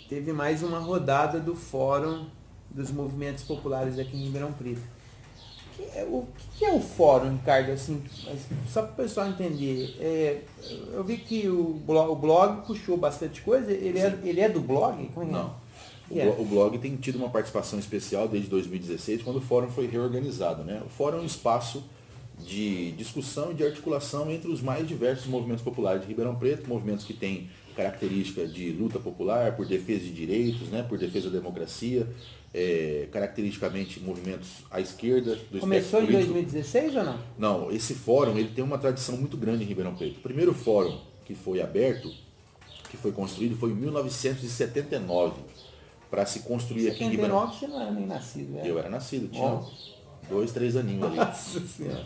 teve mais uma rodada do Fórum dos Movimentos Populares aqui em Ribeirão Preto. O que é o Fórum, Ricardo? Assim, só para o pessoal entender, eu vi que o blog puxou bastante coisa, ele é do blog? Como é? Não. O blog tem tido uma participação especial desde 2016, quando o Fórum foi reorganizado, né? O Fórum é um espaço de discussão e de articulação entre os mais diversos movimentos populares de Ribeirão Preto, movimentos que têm característica de luta popular, por defesa de direitos, né, por defesa da democracia, caracteristicamente movimentos à esquerda do Começou em 2016 ou não? Não, esse fórum ele tem uma tradição muito grande em Ribeirão Preto. O primeiro fórum que foi aberto, que foi construído, foi em 1979, para se construir aqui em Ribeirão. 79 você não era nem nascido, né? Eu era nascido, tinha 2, 3 aninhos ali. Nossa Senhora.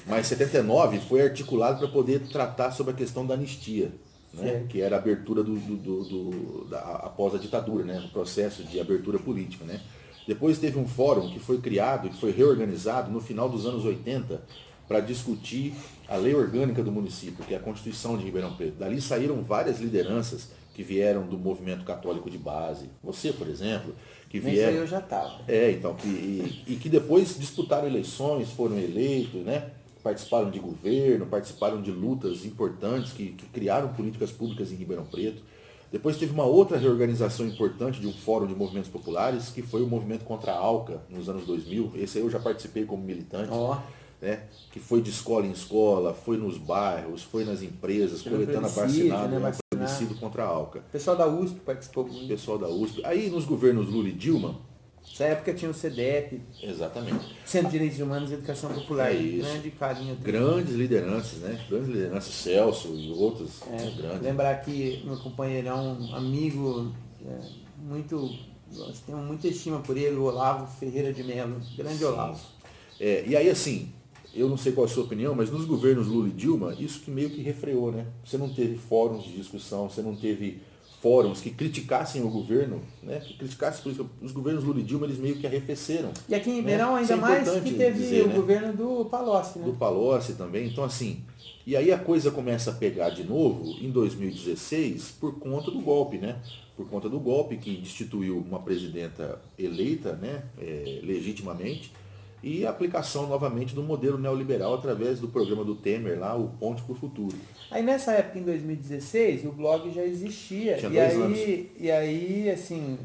Mas 79 foi articulado para poder tratar sobre a questão da anistia, né? Que era a abertura após a ditadura, né? O processo de abertura política, né? Depois teve um fórum que foi criado, que foi reorganizado no final dos anos 80 para discutir a lei orgânica do município, que é a Constituição de Ribeirão Preto. Dali saíram várias lideranças que vieram do movimento católico de base. Você, por exemplo, que vieram... Nesse aí eu já estava. Então, que depois disputaram eleições, foram eleitos, né? Participaram de governo, participaram de lutas importantes que criaram políticas públicas em Ribeirão Preto. Depois teve uma outra reorganização importante de um fórum de movimentos populares, que foi o movimento contra a ALCA, nos anos 2000. Esse aí eu já participei como militante. Né, que foi de escola em escola, foi nos bairros, foi nas empresas, coletando abaixinado, né, plebiscito contra a ALCA. O pessoal da USP participou muito. O pessoal da USP. Aí nos governos Lula e Dilma... Nessa época tinha o CEDEP. Exatamente. Centro de Direitos Humanos e Educação Popular. Grande carinho. Grandes lideranças, né? Grandes lideranças, Celso e outros. Grandes. Lembrar que meu companheiro é um amigo muito... Nós temos muita estima por ele, o Olavo Ferreira de Mello. Grande Olavo. E aí assim... Eu não sei qual é a sua opinião, mas nos governos Lula e Dilma, isso que meio que refreou, né? Você não teve fóruns de discussão, você não teve fóruns que criticassem o governo, né? Que criticassem, por isso, os governos Lula e Dilma, eles meio que arrefeceram. E aqui em Ribeirão, ainda mais que teve o governo do Palocci, né? Do Palocci também. Então, assim, e aí a coisa começa a pegar de novo em 2016 por conta do golpe, né? Por conta do golpe que destituiu uma presidenta eleita, né? Legitimamente, e a aplicação novamente do modelo neoliberal através do programa do Temer lá, o Ponte para o Futuro. Aí nessa época, em 2016, o blog já existia. Tinha 2 anos. E aí, assim,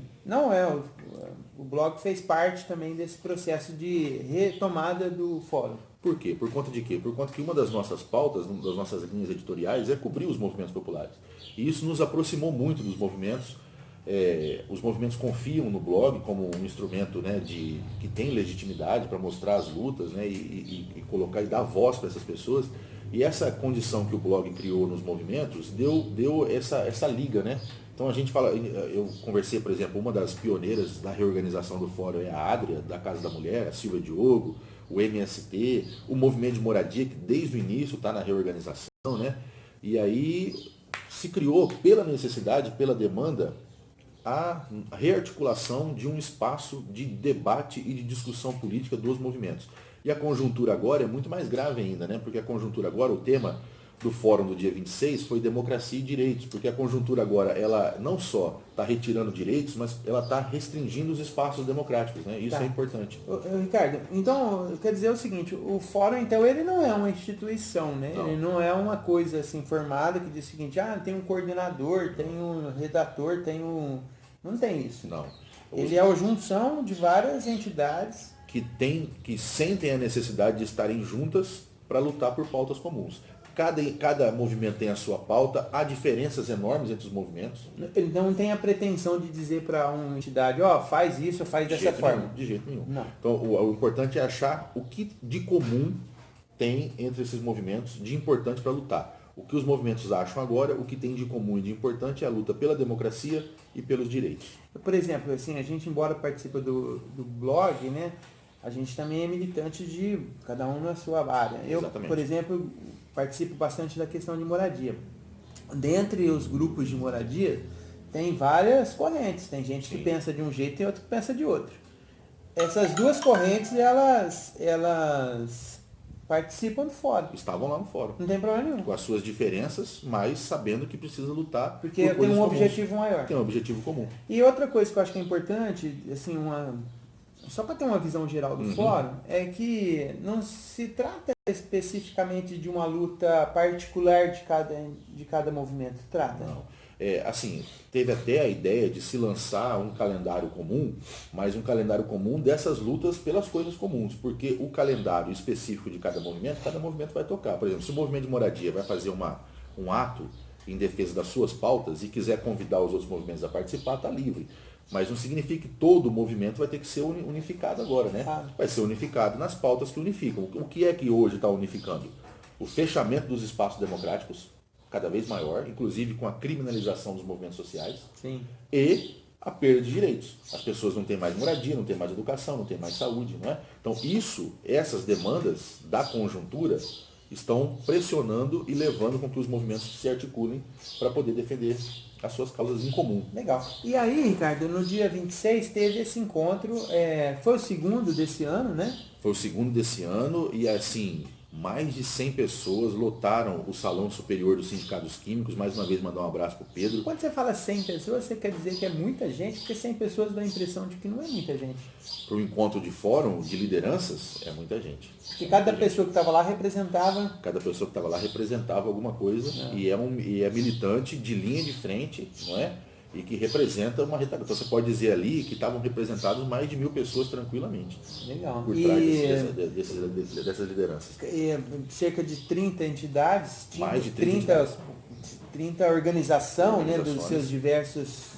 o blog fez parte também desse processo de retomada do fórum. Por quê? Por conta de quê? Por conta que uma das nossas pautas, das nossas linhas editoriais, é cobrir os movimentos populares. E isso nos aproximou muito dos movimentos. Os movimentos confiam no blog como um instrumento, né, que tem legitimidade para mostrar as lutas, né, e colocar e dar voz para essas pessoas. E essa condição que o blog criou nos movimentos deu essa liga, né? Então a gente fala, eu conversei, por exemplo, uma das pioneiras da reorganização do fórum é a Adria, da Casa da Mulher, a Silvia Diogo, o MST, o movimento de moradia, que desde o início está na reorganização, né? E aí se criou, pela necessidade, pela demanda, a rearticulação de um espaço de debate e de discussão política dos movimentos. E a conjuntura agora é muito mais grave ainda, né? Porque a conjuntura agora, o tema do fórum do dia 26 foi democracia e direitos, porque a conjuntura agora, ela não só está retirando direitos, mas ela está restringindo os espaços democráticos, né? Isso é importante. Ricardo, então, quer dizer o seguinte, o fórum, então, ele não é uma instituição, né? Não. Ele não é uma coisa assim formada que diz o seguinte, tem um coordenador, tem um redator, tem um... Não tem isso. Não. Ele é a junção de várias entidades que sentem a necessidade de estarem juntas para lutar por pautas comuns. Cada movimento tem a sua pauta, há diferenças enormes entre os movimentos. Ele não tem a pretensão de dizer para uma entidade, faz isso, faz dessa forma. De jeito nenhum. Não. Então, o importante é achar o que de comum tem entre esses movimentos de importante para lutar. O que os movimentos acham agora, o que tem de comum e de importante é a luta pela democracia e pelos direitos. Por exemplo, assim, a gente, embora participe do blog, né, a gente também é militante de cada um na sua área. Eu, Exatamente. por exemplo, participo bastante da questão de moradia. Dentre os grupos de moradia, tem várias correntes. Tem gente que pensa de um jeito e outro que pensa de outro. Essas duas correntes, elas participam do fórum. Estavam lá no fórum. Não tem problema nenhum. Com as suas diferenças, mas sabendo que precisa lutar Porque por tem coisas um comuns. objetivo maior. Tem um objetivo comum. E outra coisa que eu acho que é importante, assim, só para ter uma visão geral do fórum, é que não se trata especificamente de uma luta particular de cada movimento. Trata. Não. Assim, teve até a ideia de se lançar um calendário comum, mas um calendário comum dessas lutas pelas coisas comuns, porque o calendário específico de cada movimento vai tocar. Por exemplo, se o movimento de moradia vai fazer um ato em defesa das suas pautas e quiser convidar os outros movimentos a participar, está livre. Mas não significa que todo o movimento vai ter que ser unificado agora, né? Vai ser unificado nas pautas que unificam. O que é que hoje está unificando? O fechamento dos espaços democráticos, cada vez maior, inclusive com a criminalização dos movimentos sociais. Sim. E a perda de direitos. As pessoas não têm mais moradia, não têm mais educação, não têm mais saúde, não é? Então essas demandas da conjuntura estão pressionando e levando com que os movimentos se articulem para poder defender as suas causas em comum. Legal. E aí, Ricardo, no dia 26 teve esse encontro, foi o segundo desse ano, né? Foi o segundo desse ano e assim, mais de 100 pessoas lotaram o Salão Superior dos Sindicatos Químicos. Mais uma vez mandar um abraço para o Pedro. Quando você fala 100 pessoas, você quer dizer que é muita gente? Porque 100 pessoas dá a impressão de que não é muita gente. Para o encontro de fórum de lideranças, é muita gente. Porque cada pessoa que estava lá representava... Cada pessoa que estava lá representava alguma coisa e é militante de linha de frente, não é? E que representa uma retaguarda. Então você pode dizer ali que estavam representados mais de 1.000 pessoas tranquilamente. Legal. Por trás dessas lideranças. Cerca de 30 entidades, mais de 30 organização, né, dos seus diversas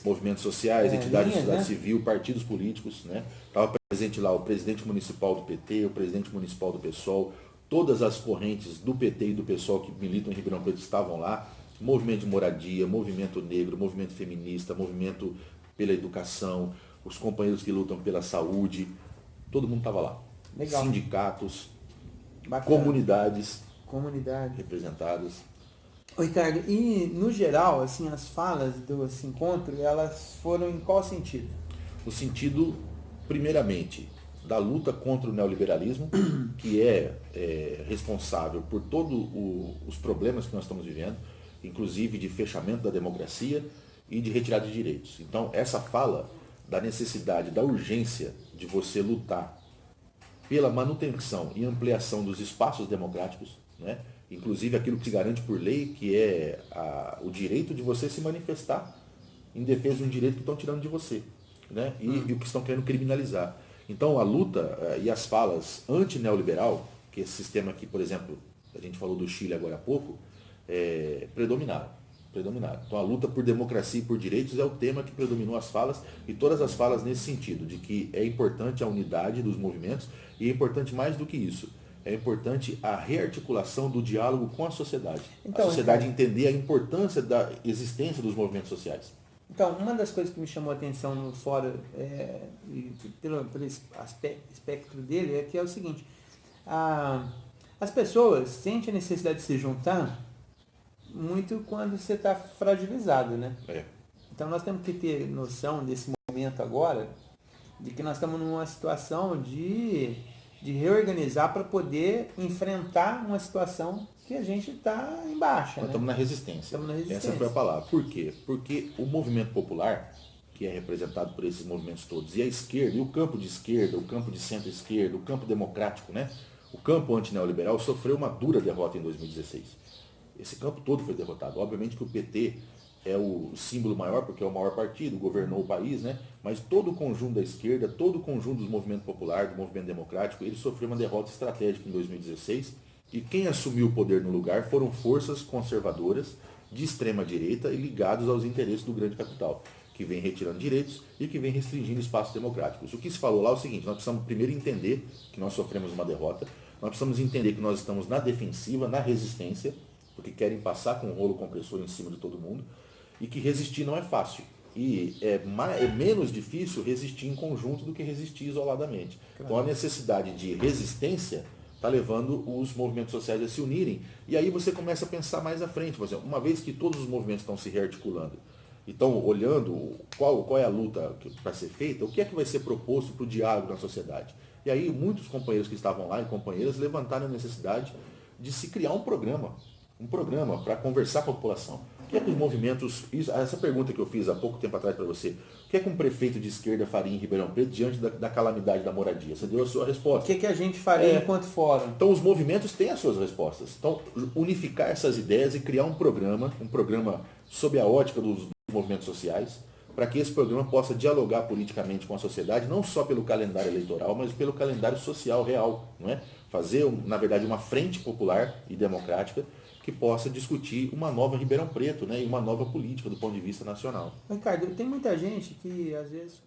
movimentos sociais, entidades da linhas, sociedade né? civil, partidos políticos, né? Estava presente lá o presidente municipal do PT, o presidente municipal do PSOL, todas as correntes do PT e do PSOL que militam em Ribeirão Preto estavam lá. Movimento de moradia, movimento negro, movimento feminista, movimento pela educação, os companheiros que lutam pela saúde, todo mundo estava lá. Legal. Sindicatos, Bacana. comunidades Comunidade. representadas. Ô, Ricardo, e no geral, assim, as falas desse encontro, elas foram em qual sentido? No sentido, primeiramente, da luta contra o neoliberalismo, que é responsável por todos os problemas que nós estamos vivendo, inclusive de fechamento da democracia e de retirada de direitos. Então, essa fala da necessidade, da urgência de você lutar pela manutenção e ampliação dos espaços democráticos, né? Inclusive aquilo que se garante por lei, que é o direito de você se manifestar em defesa de um direito que estão tirando de você, né? E o que estão querendo criminalizar. Então, a luta e as falas anti-neoliberal, que esse sistema aqui, por exemplo, a gente falou do Chile agora há pouco, predominaram. Então a luta por democracia e por direitos é o tema que predominou as falas, e todas as falas nesse sentido, de que é importante a unidade dos movimentos e é importante mais do que isso. É importante a rearticulação do diálogo com a sociedade. Então, a sociedade entender a importância da existência dos movimentos sociais. Então, uma das coisas que me chamou a atenção no fórum, pelo espectro dele, é que é o seguinte, as pessoas sentem a necessidade de se juntar muito quando você está fragilizado, né? Então nós temos que ter noção desse momento agora, de que nós estamos numa situação de reorganizar para poder enfrentar uma situação que a gente está em baixa. Nós estamos na resistência. Estamos na resistência. Essa foi a palavra. Por quê? Porque o movimento popular, que é representado por esses movimentos todos, e a esquerda, e o campo de esquerda, o campo de centro-esquerda, o campo democrático, né? O campo antineoliberal sofreu uma dura derrota em 2016. Esse campo todo foi derrotado. Obviamente que o PT é o símbolo maior, porque é o maior partido, governou o país, né? Mas todo o conjunto da esquerda, todo o conjunto do movimento popular, do movimento democrático, ele sofreu uma derrota estratégica em 2016. E quem assumiu o poder no lugar foram forças conservadoras de extrema direita e ligados aos interesses do grande capital, que vem retirando direitos e que vem restringindo espaços democráticos. O que se falou lá é o seguinte: nós precisamos primeiro entender que nós sofremos uma derrota, nós precisamos entender que nós estamos na defensiva, na resistência, porque querem passar com um rolo compressor em cima de todo mundo, e que resistir não é fácil. E é menos difícil resistir em conjunto do que resistir isoladamente. Claro. Então a necessidade de resistência está levando os movimentos sociais a se unirem, e aí você começa a pensar mais à frente. Por exemplo, uma vez que todos os movimentos estão se rearticulando, e estão olhando qual é a luta para ser feita, o que é que vai ser proposto para o diálogo na sociedade? E aí muitos companheiros que estavam lá e companheiras levantaram a necessidade de se criar um programa para conversar com a população. O que é que os movimentos, essa pergunta que eu fiz há pouco tempo atrás para você, o que é que um prefeito de esquerda faria em Ribeirão Preto diante da calamidade da moradia? Você deu a sua resposta. O que a gente faria enquanto fórum? Então os movimentos têm as suas respostas. Então unificar essas ideias e criar um programa sob a ótica dos movimentos sociais, para que esse programa possa dialogar politicamente com a sociedade, não só pelo calendário eleitoral, mas pelo calendário social real, não é? Fazer, na verdade, uma frente popular e democrática que possa discutir uma nova Ribeirão Preto, né, e uma nova política do ponto de vista nacional. Ricardo, tem muita gente que às vezes